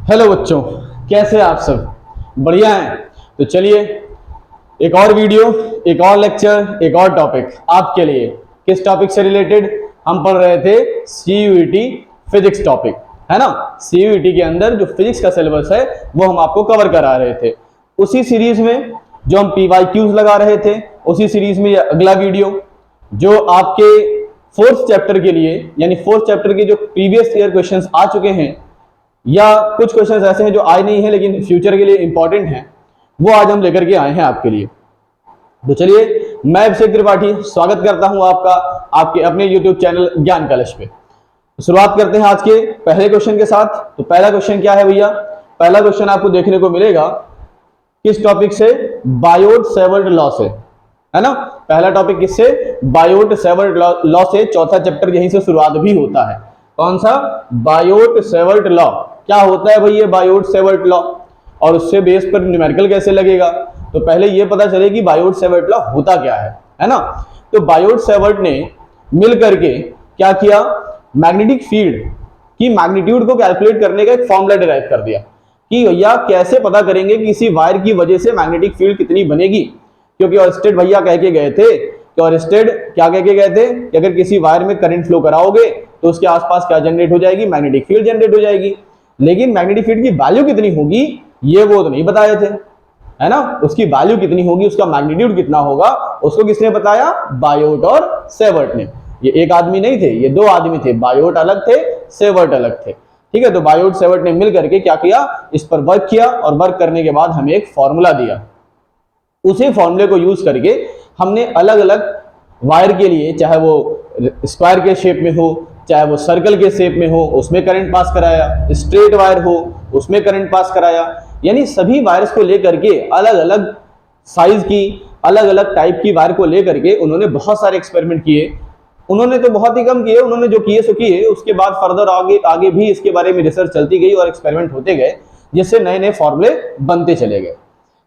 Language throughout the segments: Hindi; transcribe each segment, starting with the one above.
हेलो बच्चों, कैसे आप सब? बढ़िया हैं? तो चलिए एक और वीडियो, एक और लेक्चर, एक और टॉपिक आपके लिए। किस टॉपिक से रिलेटेड? हम पढ़ रहे थे सीयूईटी फिजिक्स टॉपिक, है ना। सीयूईटी के अंदर जो फिजिक्स का सिलेबस है वो हम आपको कवर करा रहे थे। उसी सीरीज में जो हम पीवाईक्यूज लगा रहे थे, उसी सीरीज में अगला वीडियो जो आपके फोर्थ चैप्टर के लिए, यानी फोर्थ चैप्टर के जो प्रीवियस ईयर क्वेश्चंस आ चुके हैं या कुछ क्वेश्चंस ऐसे हैं जो आए नहीं हैं लेकिन फ्यूचर के लिए इंपॉर्टेंट हैं, वो आज हम लेकर के आए हैं आपके लिए। तो चलिए, मैं अभिषेक त्रिपाठी स्वागत करता हूं आपका आपके अपने YouTube चैनल ज्ञान कलश पे। तो शुरुआत करते हैं आज के पहले क्वेश्चन के साथ। तो पहला क्वेश्चन क्या है भैया? पहला क्वेश्चन आपको देखने को मिलेगा किस टॉपिक से? बायोट-सेवर्ट लॉ से, है ना। पहला टॉपिक किससे? बायोट-सेवर्ट लॉ से। चौथा चैप्टर यहीं से शुरुआत भी होता है। कौन सा? Biot-Savart law. क्या होता है भाई ये बायोट-सेवर्ट लॉ, और उससे बेस पर न्यूमेरिकल कैसे लगेगा? तो पहले ये पता चले कि बायोट-सेवर्ट लॉ होता क्या है ना। तो बायोट-सेवर्ट ने मिल करके क्या किया? मैग्नेटिक फील्ड की मैग्नीट्यूड को कैलकुलेट करने का एक फॉर्मूला डिराइव कर दिया कि भैया कैसे पता करेंगे कि किसी वायर की वजह से मैग्नेटिक फील्ड कितनी बनेगी। क्योंकि ऑयस्टेड भैया कह के गए थे कि ऑयस्टेड क्या कह के गए थे कि अगर किसी वायर में करंट फ्लो कराओगे तो उसके आसपास क्या जनरेट हो जाएगी? मैग्नेटिक फील्ड जनरेट हो जाएगी। लेकिन मैग्नेटिक फील्ड की वैल्यू कितनी होगी ये वो तो नहीं बताए थे, है ना। उसकी वैल्यू कितनी होगी, उसका मैग्नीट्यूड कितना होगा, उसको किसने बताया? बायोट और सेवर्ट ने। ये एक आदमी नहीं थे, ये दो आदमी थे। बायोट अलग थे, सेवर्ट अलग थे। ठीक है, तो बायोट सेवर्ट ने मिल करके क्या किया? इस पर वर्क किया, और वर्क करने के बाद हमें एक फॉर्मूला दिया। उसी फॉर्मूले को यूज करके हमने अलग अलग वायर के लिए, चाहे वो स्क्वायर के शेप में हो, चाहे वो सर्कल के शेप में हो, उसमें करंट पास कराया, स्ट्रेट वायर हो उसमें करंट पास कराया। यानी सभी वायर्स को लेकर के अलग अलग साइज की, अलग अलग टाइप की वायर को लेकर के उन्होंने बहुत सारे एक्सपेरिमेंट किए। उन्होंने तो बहुत ही कम किए, उन्होंने जो किए सो किए। उसके बाद फर्दर आगे आगे भी इसके बारे में रिसर्च चलती गई और एक्सपेरिमेंट होते गए, जिससे नए नए फॉर्मूले बनते चले गए।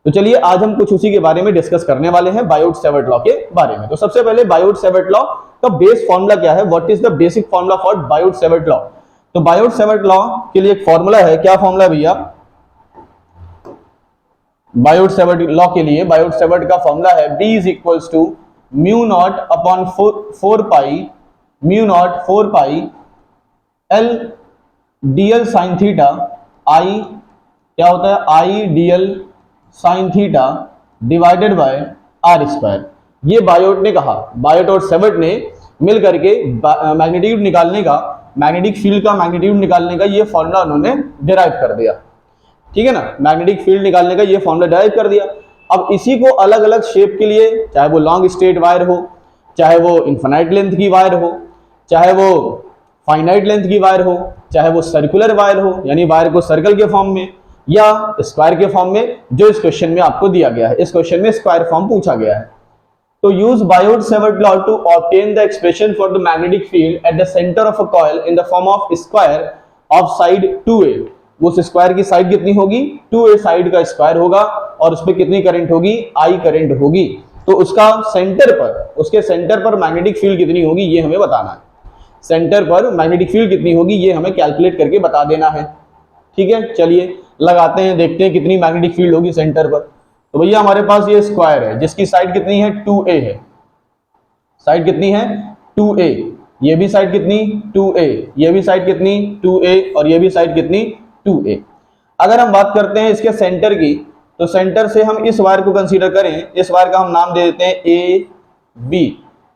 तो चलिए आज हम कुछ उसी के बारे में डिस्कस करने वाले हैं, बायोट-सेवर्ट लॉ के बारे में। तो सबसे पहले बायोट-सेवर्ट लॉ का बेस फॉर्मूला क्या है? What is the basic formula for Biot-Savart law? तो बायोट-सेवर्ट लॉ के लिए एक फॉर्मूला है। क्या फॉर्मूला है भैया? बायोट-सेवर्ट लॉ के लिए बायोट-सेवर्ट का फॉर्मूला है B is equals to mu naught upon 4 pi L dl sine theta I, क्या होता है? I dl sine theta divided by R square. ये बायोट ने कहा, बायोट और सेवर्ट ने मिल करके मैग्नीट्यूड निकालने का, मैग्नेटिक फील्ड का मैग्नीट्यूड निकालने का ये फॉर्मूला उन्होंने डिराइव कर दिया। ठीक है ना, मैग्नेटिक फील्ड निकालने का ये फॉर्मूला डिराइव कर दिया। अब इसी को अलग अलग शेप के लिए, चाहे वो लॉन्ग स्ट्रेट वायर हो, चाहे वो इन्फिनाइट लेंथ की वायर हो, चाहे वो फाइनाइट लेंथ की वायर हो, चाहे वो सर्कुलर वायर हो, यानी वायर को सर्कल के फॉर्म में या स्क्वायर के फॉर्म में, जो इस क्वेश्चन में आपको दिया गया है। इस क्वेश्चन में स्क्वायर फॉर्म पूछा गया है। तो use Biot Savart law to obtain the expression for the magnetic field at the centre of a coil in the form of square of side 2a। उस स्क्वायर की साइड कितनी होगी? 2a साइड का स्क्वायर होगा, और उस पर कितनी करंट होगी? I करंट होगी। तो उसका सेंटर पर, उसके सेंटर पर मैग्नेटिक फील्ड कितनी होगी ये हमें बताना है। सेंटर पर मैग्नेटिक फील्ड कितनी होगी ये हमें कैलकुलेट करके बता देना है। ठीक है, चलिए लगाते हैं, देखते हैं कितनी मैग्नेटिक फील्ड होगी सेंटर पर। तो भैया हमारे पास ये स्क्वायर है जिसकी साइड कितनी है? 2a है। साइड कितनी है? 2a। ये भी साइड कितनी? 2a। ये भी साइड कितनी? 2a। और ये भी साइड कितनी? 2a। अगर हम बात करते हैं इसके सेंटर की, तो सेंटर से हम इस वायर को कंसीडर करें। इस वायर का हम नाम दे देते हैं AB।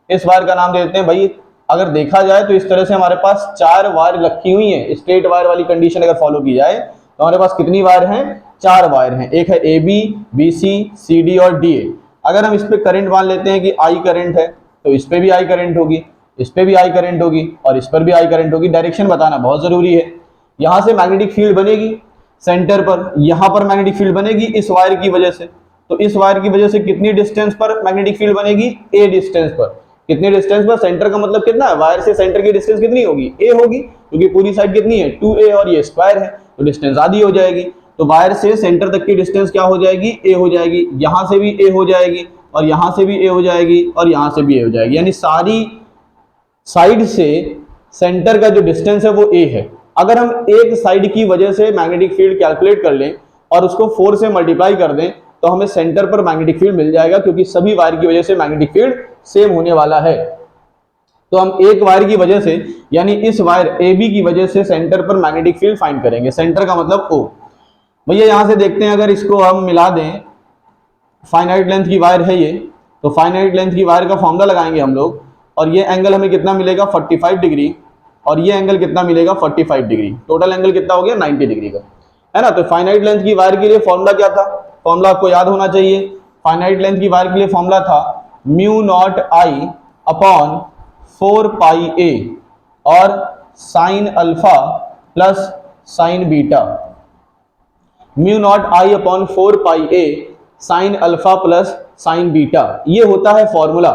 इस वायर का नाम दे देते हैं भाई, अगर देखा जाए तो इस तरह से हमारे पास 4 वायर रखी हुई हैं। स्ट्रेट वायर वाली कंडीशन अगर फॉलो की जाए तो हमारे पास कितनी वायर हैं? 4 वायर हैं। एक है AB, BC, CD और DA। अगर हम इस पे करंट मान लेते हैं कि I करंट है, तो इस पे भी I करंट होगी, इस पे भी I करंट होगी, और इस पर भी I करंट होगी। डायरेक्शन बताना बहुत जरूरी है। यहां से मैग्नेटिक फील्ड बनेगी सेंटर पर, यहां पर मैग्नेटिक फील्ड बनेगी इस वायर की वजह से। तो इस वायर की वजह से कितनी डिस्टेंस पर मैग्नेटिक फील्ड बनेगी? A डिस्टेंस पर। कितनी डिस्टेंस पर? सेंटर का मतलब कितना है? वायर से सेंटर की डिस्टेंस कितनी होगी? A होगी, क्योंकि पूरी साइड कितनी है? 2a, और ये स्क्वायर है तो डिस्टेंस आधी हो जाएगी। तो वायर से सेंटर तक की डिस्टेंस क्या हो जाएगी? A हो जाएगी। यहां से भी A हो जाएगी, और यहां से भी A हो जाएगी, और यहां से भी A हो जाएगी। यानी सारी साइड से सेंटर का जो डिस्टेंस है वो A है। अगर हम एक साइड की वजह से मैग्नेटिक फील्ड कैलकुलेट कर लें और उसको 4 से मल्टीप्लाई कर दें तो हमें सेंटर पर मैग्नेटिक फील्ड मिल जाएगा, क्योंकि सभी वायर की वजह से मैग्नेटिक फील्ड सेम होने वाला है। तो हम एक वायर की वजह से यानी इस वायर AB की वजह से सेंटर पर मैग्नेटिक फील्ड फाइंड करेंगे। सेंटर का मतलब O। भैया यहां से देखते हैं, अगर इसको हम मिला दें, फाइनाइट लेंथ की वायर है ये, तो फाइनाइट लेंथ की वायर का फॉर्मूला लगाएंगे हम लोग, और ये एंगल हमें कितना मिलेगा 45 डिग्री, और ये एंगल कितना मिलेगा 45 डिग्री। टोटल एंगल कितना हो गया 90 डिग्री का, है ना। तो फाइनाइट लेंथ की वायर के लिए फॉर्मूला क्या था, फॉर्मूला आपको याद होना चाहिए। फाइनाइट लेंथ की वायर के लिए फॉर्मूला था mu naught I upon 4 pi A और sine alpha plus sine beta. Mu naught I upon 4 pi A sine alpha plus sine beta, ये होता है फॉर्मूला।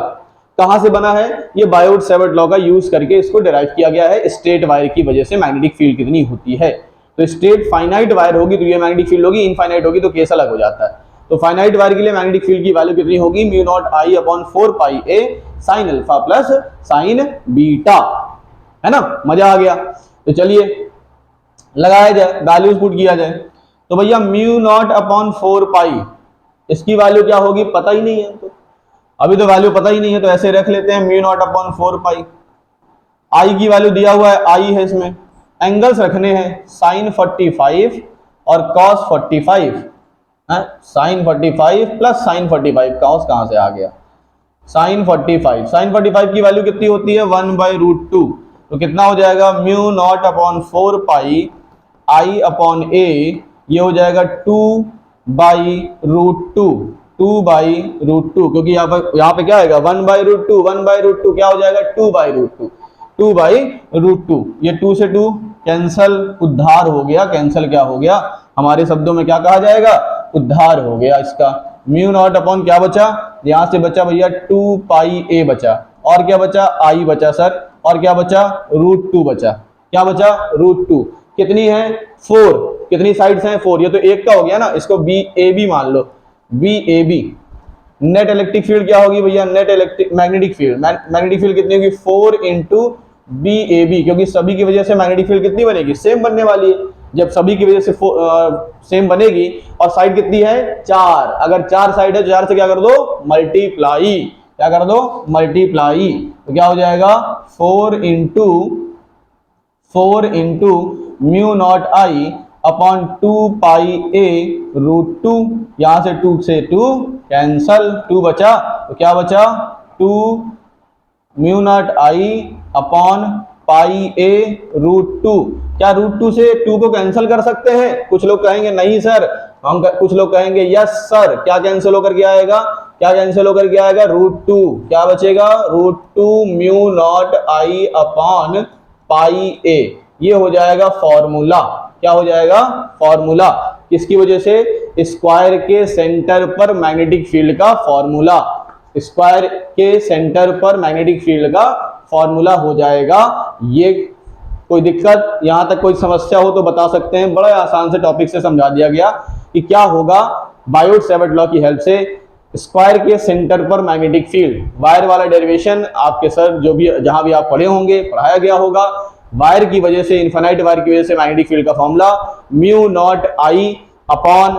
कहां से बना है, ये बायोट-सैवर्ट लॉ का यूज करके इसको डिराइव किया गया है। स्ट्रेट वायर की वजह से मैग्नेटिक फील्ड कितनी होती है, तो स्ट्रेट फाइनाइट वायर होगी तो ये मैग्नेटिक फील्ड होगी, इनफाइनाइट होगी तो केस अलग हो जाता है। तो फाइनाइट वायर के लिए मैग्नेटिक फील्ड की वैल्यू कितनी होगी, mu naught I upon 4 pi A sine alpha plus sine beta, है ना। मजा आ गया। तो चलिए लगाया जाए, वैल्यूज पुट किया जाए। तो भैया म्यू नॉट अपॉन 4 पाई, इसकी वैल्यू क्या होगी पता ही नहीं है, तो अभी तो वैल्यू पता ही नहीं है, तो ऐसे रख लेते हैं म्यू नॉट अपॉन 4 पाई। आई की वैल्यू दिया हुआ है, आई है, इसमें एंगल्स रखने हैं साइन 45 और cos 45, sine 45 plus sine 45, cos कहां से आ गया, साइन 45। साइन 45 की वैल्यू कितनी होती है 1/√2, तो कितना हो जाएगा म्यू नॉट अपॉन 4 पाई आई अपॉन ए, ये हो जाएगा 2/√2, 2/√2, क्योंकि यहाँ पे क्या आएगा 1/√2, 1/√2 क्या हो जाएगा 2/√2, 2/√2। ये 2 से 2 कैंसल, उद्धार हो गया, कैंसल क्या हो गया, हमारे शब्दों में क्या कहा जाएगा, उद्धार हो गया इसका। म्यू नॉट अपॉन क्या बचा, यहां से बचा भैया 2 पाई ए बचा, और क्या बचा आई बचा सर, और क्या बचा √2 बचा, क्या बचा √2। कितनी है 4, कितनी साइड्स हैं 4, ये तो एक का हो गया ना, इसको BAB मान लो, BAB। नेट इलेक्ट्रिक फील्ड क्या होगी भैया, net electric magnetic field, magnetic field कितनी होगी 4 इंटू BAB, क्योंकि सभी की वजह से मैग्नेटिक फील्ड कितनी बनेगी, सेम बनने वाली है। जब सभी की वजह से सेम बनेगी, और साइड कितनी है 4, अगर 4 साइड है तो 4 से क्या कर दो मल्टीप्लाई, क्या कर दो मल्टीप्लाई, तो क्या हो जाएगा 4 into mu naught I upon 2 पाई ए √2, यहां से 2 से 2 कैंसल, 2 बचा, तो क्या बचा 2 mu naught I upon pi ए √2। क्या √2 से 2 को कैंसिल कर सकते हैं, कुछ लोग कहेंगे नहीं सर, हम कुछ लोग कहेंगे यस सर। क्या कैंसिल होकर के आएगा, क्या कैंसिल होकर के आएगा √2, क्या बचेगा √2 mu naught I upon pi ए, ये हो जाएगा फॉर्मूला। क्या हो जाएगा फॉर्मूला, किसकी वजह से, स्क्वायर के सेंटर पर मैग्नेटिक फील्ड का फॉर्मूला, स्क्वायर के सेंटर पर मैग्नेटिक फील्ड का फॉर्मूला हो जाएगा ये। कोई दिक्कत, यहां तक कोई समस्या हो तो बता सकते हैं, बड़ा आसान से टॉपिक से समझा दिया गया कि क्या होगा बायोट-सैवर्ट लॉ की हेल्प से स्क्वायर के सेंटर पर मैग्नेटिक फील्ड। वायर वाला डेरिवेशन आपके सर जो भी जहां भी आप पढ़े होंगे पढ़ाया गया होगा। वायर की वजह से, इनफाइनाइट वायर की वजह से मैग्नेटिक फील्ड का formula mu naught I upon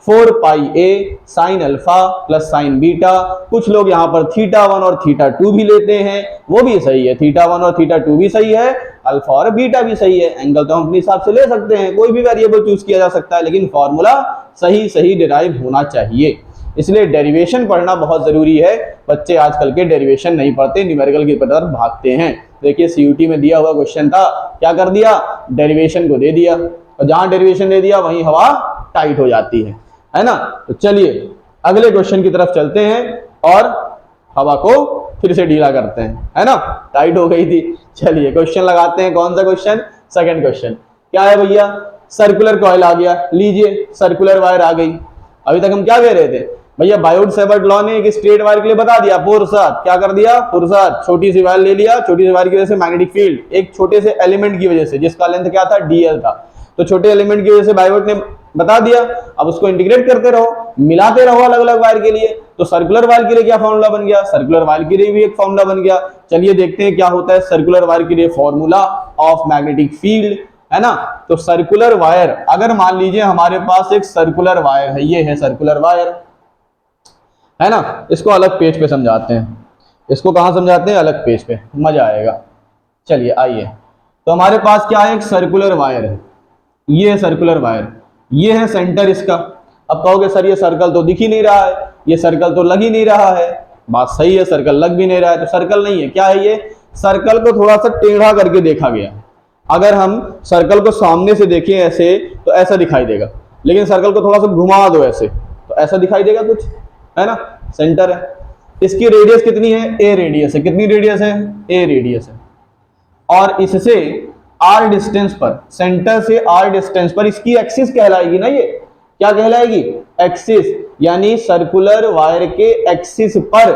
4 pi A sine alpha plus sine beta. कुछ लोग यहाँ पर θ1 और θ2 भी लेते हैं, वो भी सही है, θ1 और θ2 भी सही है, अल्फा और बीटा भी सही है। एंगल तो हम अपने हिसाब से ले सकते हैं, कोई भी वेरिएबल चूज किया जा सकता है, लेकिन फॉर्मूला सही डिराइव होना चाहिए। इसलिए डेरिवेशन पढ़ना बहुत जरूरी है। बच्चे आजकल के डेरिवेशन नहीं पढ़ते, न्यूमेरिकल की तरफ भागते हैं। देखिए सीयूटी में दिया हुआ क्वेश्चन था, क्या कर दिया, डेरिवेशन को दे दिया, और जहां डेरिवेशन दे दिया वहीं हवा टाइट हो जाती है ना। तो चलिए अगले क्वेश्चन की तरफ चलते हैं और हवा को फिर से ढीला करते हैं, है ना, टाइट हो गई थी। चलिए क्वेश्चन लगाते हैं, कौन सा क्वेश्चन, सेकंड क्वेश्चन। क्या है भैया, सर्कुलर कॉइल आ गया, लीजिए सर्कुलर वायर आ गई। अभी तक हम क्या कह रहे थे भैया, बायोट-सैवर्ट लॉ ने एक स्ट्रेट वायर के लिए बता दिया पुरुषार्थ, क्या कर दिया पुरुषार्थ, छोटी सी वायर ले लिया, छोटी सी वायर की वजह से मैग्नेटिक फील्ड एक छोटे से एलिमेंट की वजह से, जिसका लेंथ क्या था DL था, तो छोटे एलिमेंट की वजह से बायोट ने बता दिया। अब उसको इंटीग्रेट करते रहो, मिलाते रहो अलग अलग वायर के लिए। तो सर्कुलर वायर के लिए क्या फॉर्मूला बन गया, सर्कुलर वायर के लिए भी एक फॉर्मूला बन गया। चलिए देखते हैं क्या होता है सर्कुलर वायर के लिए फॉर्मूला ऑफ मैग्नेटिक फील्ड, है ना। तो सर्कुलर वायर, अगर मान लीजिए हमारे पास एक सर्कुलर वायर है, ये है सर्कुलर वायर, है ना। इसको अलग पेज पे समझाते हैं, इसको कहां समझाते हैं, अलग पेज पे, मजा आएगा। चलिए आइए, तो हमारे पास क्या है, एक सर्कुलर वायर है, ये है सर्कुलर वायर, ये है सेंटर इसका। अब कहोगे सर ये सर्कल तो दिख ही नहीं रहा है, ये सर्कल तो लग ही नहीं रहा है। बात सही है, सर्कल लग भी नहीं रहा है, तो सर्कल नहीं है, क्या है ये, सर्कल को थोड़ा सा टेढ़ा करके देखा गया। अगर हम सर्कल को सामने से देखें ऐसे तो ऐसा दिखाई देगा, लेकिन सर्कल को थोड़ा सा घुमा दो ऐसे तो ऐसा दिखाई देगा कुछ, है ना। सेंटर है, इसकी रेडियस कितनी है, ए रेडियस है, कितनी रेडियस है, ए रेडियस है। और इससे आर डिस्टेंस पर, सेंटर से आर डिस्टेंस पर इसकी एक्सिस कहलाएगी ना, ये क्या कहलाएगी, एक्सिस, यानी सर्कुलर वायर के एक्सिस पर,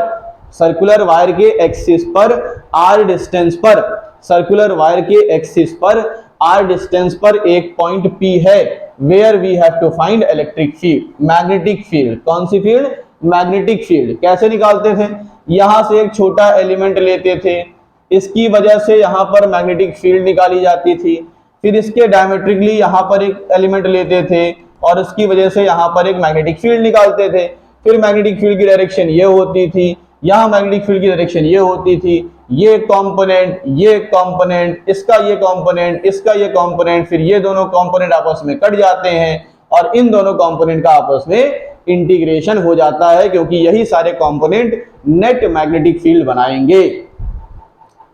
सर्कुलर वायर के एक्सिस पर आर डिस्टेंस पर, सर्कुलर वायर के एक्सिस पर आर डिस्टेंस पर एक पॉइंट P है, where we have to find electric field, magnetic field. कौन सी फील्ड, मैग्नेटिक फील्ड। कैसे निकालते थे, यहां से एक छोटा एलिमेंट लेते थे, इसकी वजह से यहां पर मैग्नेटिक फील्ड निकाली जाती थी, फिर इसके डायमेट्रिकली यहां पर एक एलिमेंट लेते थे और उसकी वजह से यहां पर एक मैग्नेटिक फील्ड निकालते थे। फिर मैग्नेटिक फील्ड की डायरेक्शन ये होती थी, यहां मैग्नेटिक फील्ड की डायरेक्शन ये होती थी, ये कंपोनेंट, ये कंपोनेंट, इसका ये कंपोनेंट, इसका ये कंपोनेंट, फिर ये दोनों कंपोनेंट आपस में कट जाते हैं और इन दोनों कंपोनेंट का आपस में इंटीग्रेशन हो जाता है, क्योंकि यही सारे कंपोनेंट नेट मैग्नेटिक फील्ड बनाएंगे।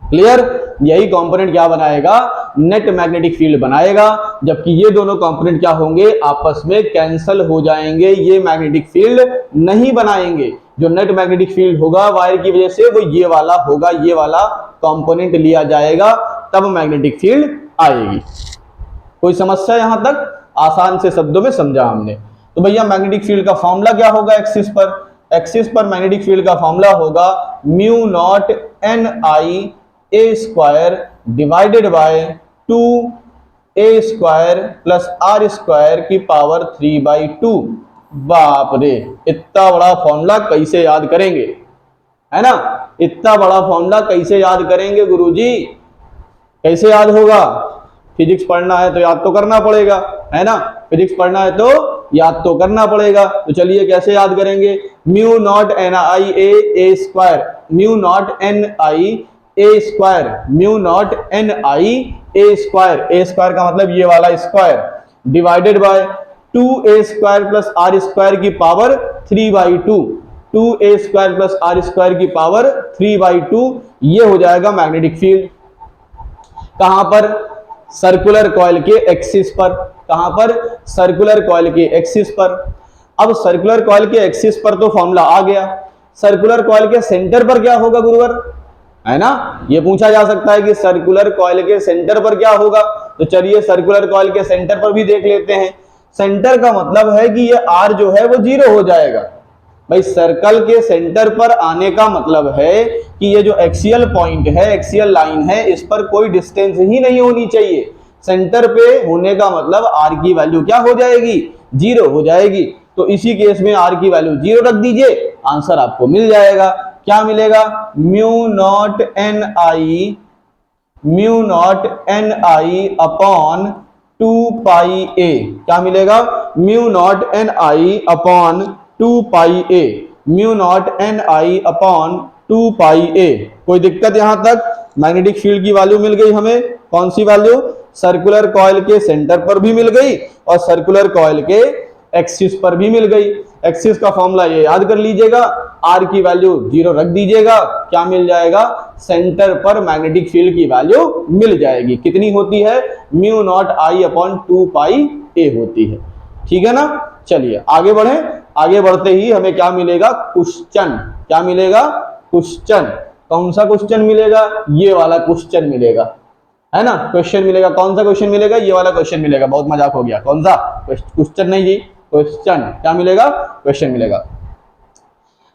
क्लियर, यही कंपोनेंट क्या बनाएगा, नेट मैग्नेटिक फील्ड बनाएगा, जबकि ये दोनों कंपोनेंट क्या होंगे, आपस में कैंसल हो जाएंगे, ये मैग्नेटिक फील्ड नहीं बनाएंगे। जो नेट मैग्नेटिक फील्ड होगा वायर की वजह से वो ये वाला होगा, ये वाला कंपोनेंट लिया जाएगा, तब मैग्नेटिक फील्ड आएगी। कोई समस्या यहां तक, आसान से शब्दों में समझा हमने। तो भैया मैग्नेटिक फील्ड का फॉर्मूला क्या होगा, एक्सिस पर, एक्सिस पर मैग्नेटिक फील्ड का फॉर्मूला होगा mu naught N I A square divided by 2a square plus R square की पावर 3/2। बाप रे, इतना बड़ा फॉर्मूला कैसे याद करेंगे, है ना, इतना बड़ा फॉर्मूला कैसे याद करेंगे गुरुजी, कैसे याद होगा। फिजिक्स पढ़ना है तो याद तो करना पड़ेगा, है ना, फिजिक्स पढ़ना है तो याद तो करना पड़ेगा। तो चलिए कैसे याद करेंगे, mu naught N I A square, mu naught N I A square, mu naught N I A square, A square का मतलब ये वाला square, divided by 2a square plus R square की power 3/2, 2a square plus R square की पावर 3/2, ये हो जाएगा मैग्नेटिक फील्ड। कहां पर, सर्कुलर कॉइल के एक्सिस पर, कहां पर, सर्कुलर कॉइल के एक्सिस पर। अब सर्कुलर कॉइल के एक्सिस पर तो फॉर्मूला आ गया, सर्कुलर कॉइल के सेंटर पर क्या होगा गुरुवर, है ना, ये पूछा जा सकता है कि सर्कुलर कॉइल के सेंटर पर क्या होगा। तो चलिए सर्कुलर कॉइल के सेंटर पर भी देख लेते हैं। सेंटर का मतलब है कि ये आर जो है वो 0 हो जाएगा। भाई सर्कल के सेंटर पर आने का मतलब है कि ये जो एक्सियल पॉइंट है, एक्सियल लाइन है, इस पर कोई डिस्टेंस ही नहीं होनी चाहिए। सेंटर पे होने का मतलब आर की वैल्यू क्या हो जाएगी, 0 हो जाएगी। तो इसी केस में आर की वैल्यू 0 रख दीजिए, आंसर आपको मिल जाएगा। क्या मिलेगा, म्यू नॉट एन आई, म्यू नॉट एन आई अपॉन 2πa, क्या मिलेगा, म्यू नॉट एन आई upon 2πa, mu naught N आई अपॉन 2πa। कोई दिक्कत यहां तक, मैग्नेटिक फील्ड की वैल्यू मिल गई हमें, कौन सी वैल्यू, सर्कुलर कॉइल के सेंटर पर भी मिल गई और सर्कुलर कॉइल के एक्सिस पर भी मिल गई। एक्सिस का फॉर्मूला ये याद कर लीजिएगा, आर की वैल्यू 0 रख दीजिएगा, क्या मिल जाएगा, सेंटर पर मैग्नेटिक फील्ड की वैल्यू मिल जाएगी। कितनी होती है, mu naught I upon 2πa होती है। ठीक है ना, चलिए आगे बढ़े। आगे बढ़ते ही हमें क्या मिलेगा, क्वेश्चन, क्या मिलेगा, क्वेश्चन। कौन सा क्वेश्चन मिलेगा, ये वाला क्वेश्चन मिलेगा, है ना, क्वेश्चन मिलेगा। कौन सा क्वेश्चन मिलेगा, ये वाला क्वेश्चन मिलेगा। बहुत मजाक हो गया, कौन सा, क्वेश्चन नहीं जी, क्वेश्चन। क्या मिलेगा, क्वेश्चन मिलेगा।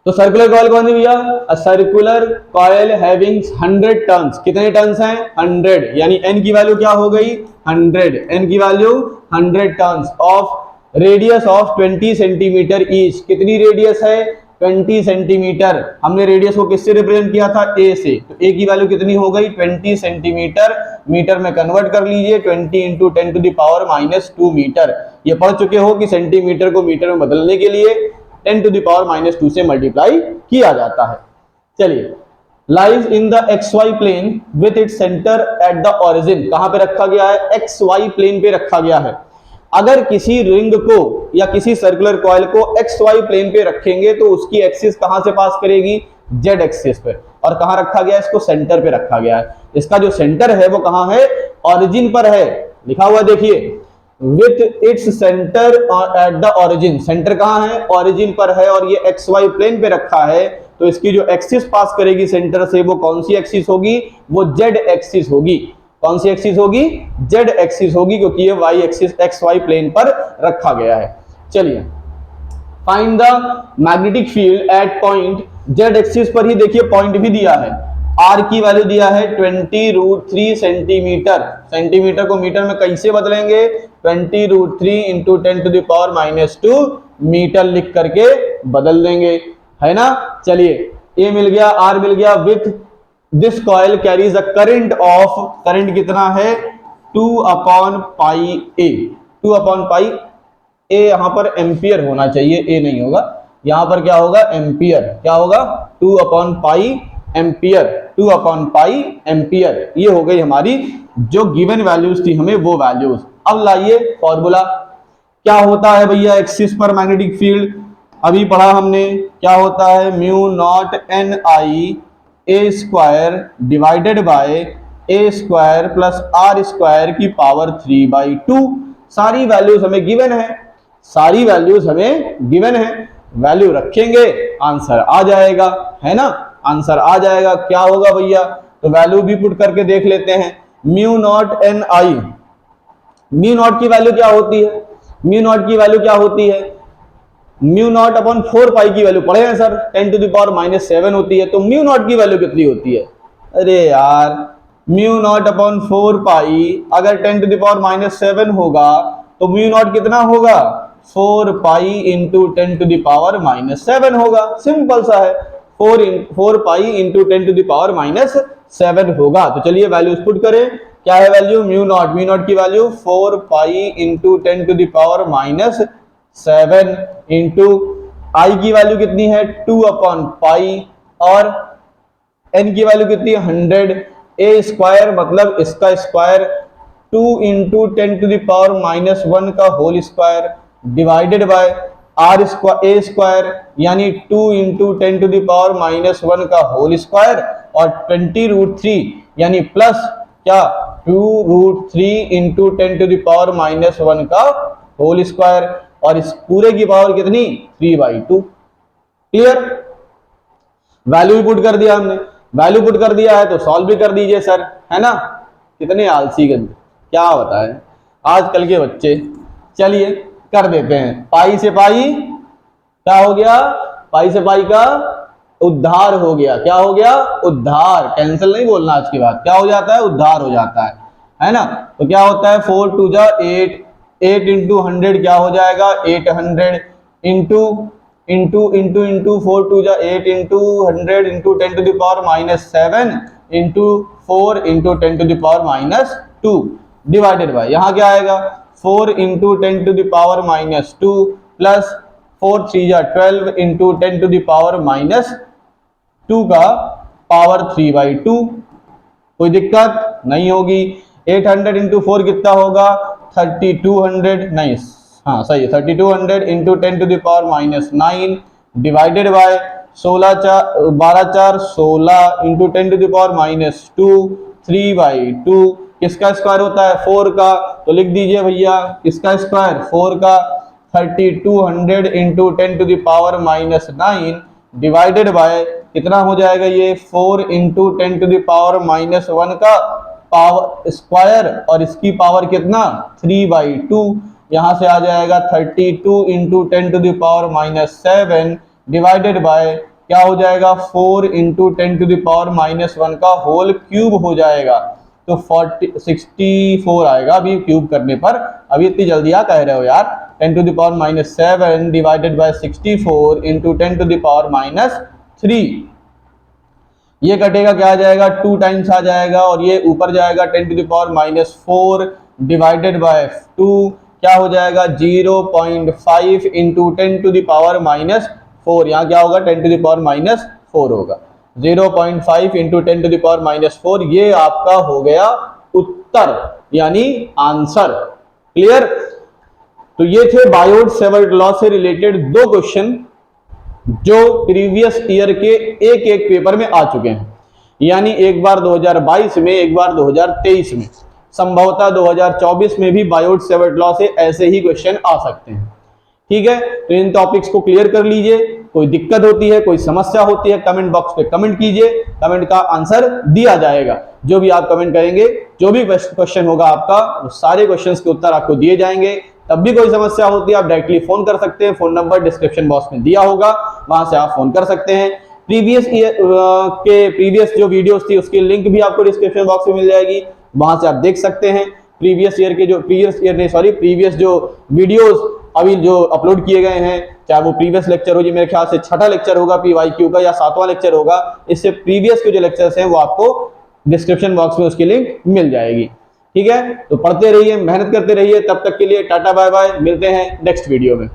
तो सर्कुलर कॉइल कौन सी भैया, a circular coil having 100 turns. कितने टर्न्स हैं, 100, यानी n की वैल्यू क्या हो गई, 100, n की value 100 turns of radius of 20 centimetre each. कितनी रेडियस है? 20 सेंटीमीटर। हमने रेडियस को किससे रिप्रेजेंट किया था? ए से। तो ए की वैल्यू कितनी हो गई? 20 सेंटीमीटर। मीटर में कन्वर्ट कर लीजिए, 20 into 10 to the power -2 metre. ये पढ़ चुके हो कि सेंटीमीटर को मीटर में बदलने के लिए 10 टू द पावर -2 से मल्टीप्लाई किया जाता है। चलिए, lies in the XY plane with its centre at the origin. कहां पे रखा गया है? XY प्लेन पे रखा गया है। अगर किसी रिंग को या किसी सर्कुलर कॉइल को XY प्लेन पे रखेंगे तो उसकी एक्सिस कहां से पास करेगी? Z एक्सिस पे। और कहां रखा गया है? इसको सेंटर पे रखा गया है। इसका जो सेंटर है वो कहां है? ओरिजिन पर है। लिखा हुआ देखिए, with its centre at the origin. Centre कहां है? ओरिजिन पर है और ये XY प्लेन पे रखा है। तो इसकी जो एक्सिस पास करेगी सेंटर से वो कौन सी एक्सिस होगी? वो Z एक्सिस होगी। कौन सी एक्सिस होगी? Z एक्सिस होगी, क्योंकि ये Y एक्सिस XY प्लेन पर रखा गया है। चलिए, find the magnetic field eight point. Z axis पर ही देखिए पॉइंट भी दिया है। R की वैल्यू दिया है 20√3 सेंटीमीटर। सेंटीमीटर को मीटर में कैसे बदलेंगे? 20√3 into 10 to the power -2 metre लिख करके बदल देंगे, है ना। चलिए, ए मिल गया, आर मिल गया। With this coil carries a current of, current कितना है? 2/πA। 2/π ए यहां पर एम्पियर होना चाहिए, ए नहीं होगा, यहां पर क्या होगा? एम्पियर। क्या होगा? 2/π एम्पियर। 2/π एम्पियर। ये हो गई हमारी जो गिवन वैल्यूज थी हमें वो वैल्यूज। अब लाइए फॉर्मूला। क्या होता है भैया एक्सिस पर मैग्नेटिक फील्ड? अभी पढ़ा हमने, क्या होता है? μ0 NI A² divided by A² plus R² की पावर 3/2। सारी वैल्यूज हमें गिवन है, सारी वैल्यूज हमें गिवन है। वैल्यू रखेंगे, आंसर आ जाएगा, है ना। आंसर आ जाएगा। क्या होगा भैया? तो वैल्यू भी पुट करके देख लेते हैं। μ0 NI, μ0 की वैल्यू क्या होती है? μ0 की वैल्यू क्या होती है? μ0/4π की वैल्यू पढ़े हैं सर, 10 टू द पावर -7 होती है। तो μ0 की वैल्यू कितनी होती है? अरे यार, μ0/4π अगर 10 टू द पावर -7 होगा तो μ0 कितना होगा? 4π इंटू 10 टू द पावर -7 होगा। सिंपल सा है, 4π इंटू 10 टू द पावर -7 होगा। तो चलिए वैल्यूज पुट करें। क्या है वैल्यू? μ0 की value 4π into 10 to the power -7 into I की वैल्यू कितनी है? 2/π और n की वैल्यू कितनी है? 100। A² मतलब इसका square 2 into 10 to the power -1 का whole square divided bye A² यानी 2 इंटू 10 टू द पावर -1 का होल स्क्वायर और 20√3 यानी प्लस क्या? 2√3 इंटू 10 टू द पावर -1 का होल स्क्वायर और इस पूरे की पावर कितनी? 3/2। क्लियर? वैल्यू पुट कर दिया हमने। वैल्यू पुट कर दिया है तो सॉल्व भी कर दीजिए सर, है ना। कितने आलसी गंदे, क्या बताएं आजकल के बच्चे। चलिए कर देते हैं। पाई से पाई क्या हो गया? पाई से पाई का उद्धार हो गया। क्या हो गया? उद्धार। कैंसिल नहीं बोलना आज के बाद। क्या हो जाता है? उद्धार हो जाता है ना। तो क्या होता है? 4 2 जा 8, 8 इंटू 100 क्या हो जाएगा? 800 इंटू 4 2 जा 8 into 100 into 10 to the power -7 into 4 into 10 to the power -2 divided by, यहाँ क्या आएगा? 4 into 10 to the power -2 plus 4 3 जा 12 इंटू 10 टू द पावर -2 का पावर 3/2। कोई दिक्कत नहीं होगी। 800 इंटू 4 कितना होगा? 3200, नहीं हाँ सही है, 3200 into 10 to the power -9 divided by 12 4 16 into 10 to the power -2 3/2। किसका स्क्वायर होता है? 4 का। तो लिख दीजिए भैया किसका स्क्वायर? 4 का। 3200 into 10 to the power -9 divided by कितना हो जाएगा ये? 4 इंटू 10 टू द पावर -1 का पावर स्क्वायर और इसकी पावर कितना? 3/2। यहां से आ जाएगा 32 into 10 to the power -7 divided by क्या हो जाएगा? 4 इंटू 10 टू द पावर -1 का होल क्यूब हो जाएगा। तो 64 आएगा अभी क्यूब करने पर। अभी इतनी जल्दी क्या कह रहे हो यार? 10 to the power minus 7 divided by 64 into 10 to the power minus 3। ये कटेगा, क्या आ जाएगा, 2 टाइम्स आ जाएगा, और ये ऊपर जाएगा 10 to the power minus 4 divided by 2, क्या हो जाएगा 0.5 into 10 to the power minus 4। यहाँ क्या होगा 10 to the power minus 4 होगा, 0.5 into 10 to the power minus 4। ये आपका हो गया उत्तर यानी आंसर। क्लियर। तो ये थे बायोट-सेवर्ट लॉ से रिलेटेड 2 क्वेश्चन जो प्रीवियस ईयर के एक पेपर में आ चुके हैं, यानी एक बार 2022 में, एक बार 2023 में, संभवतः 2024 में भी बायोट-सेवर्ट लॉ से ऐसे ही क्वेश्चन आ सकते हैं। ठीक है, तो इन टॉपिक्स को क्लियर कर लीजिए। कोई दिक्कत होती है, कोई समस्या होती है, कमेंट बॉक्स पे कमेंट कीजिए, कमेंट का आंसर दिया जाएगा। जो भी आप कमेंट करेंगे, जो भी क्वेश्चन होगा आपका, वो सारे क्वेश्चंस के उत्तर आपको दिए जाएंगे। तब भी कोई समस्या होती है आप डायरेक्टली फोन कर सकते हैं, फोन नंबर डिस्क्रिप्शन बॉक्स में दिया होगा, वहां से आप फोन कर सकते हैं। प्रीवियस जो वीडियोस थी उसकी लिंक भी आपको डिस्क्रिप्शन बॉक्स में मिल जाएगी, वहां से आप देख सकते हैं। प्रीवियस जो वीडियोस अभी जो अपलोड किए गए हैं, चाहे वो प्रीवियस लेक्चर हो, जो मेरे ख्याल से 6ठा लेक्चर होगा PYQ का, या 7वां लेक्चर होगा, इससे प्रीवियस के जो लेक्चर्स हैं वो आपको डिस्क्रिप्शन बॉक्स में उसकी लिंक मिल जाएगी। ठीक है, तो पढ़ते रहिए, मेहनत करते रहिए। तब तक के लिए टाटा बाय बाय, मिलते हैं नेक्स्ट वीडियो में।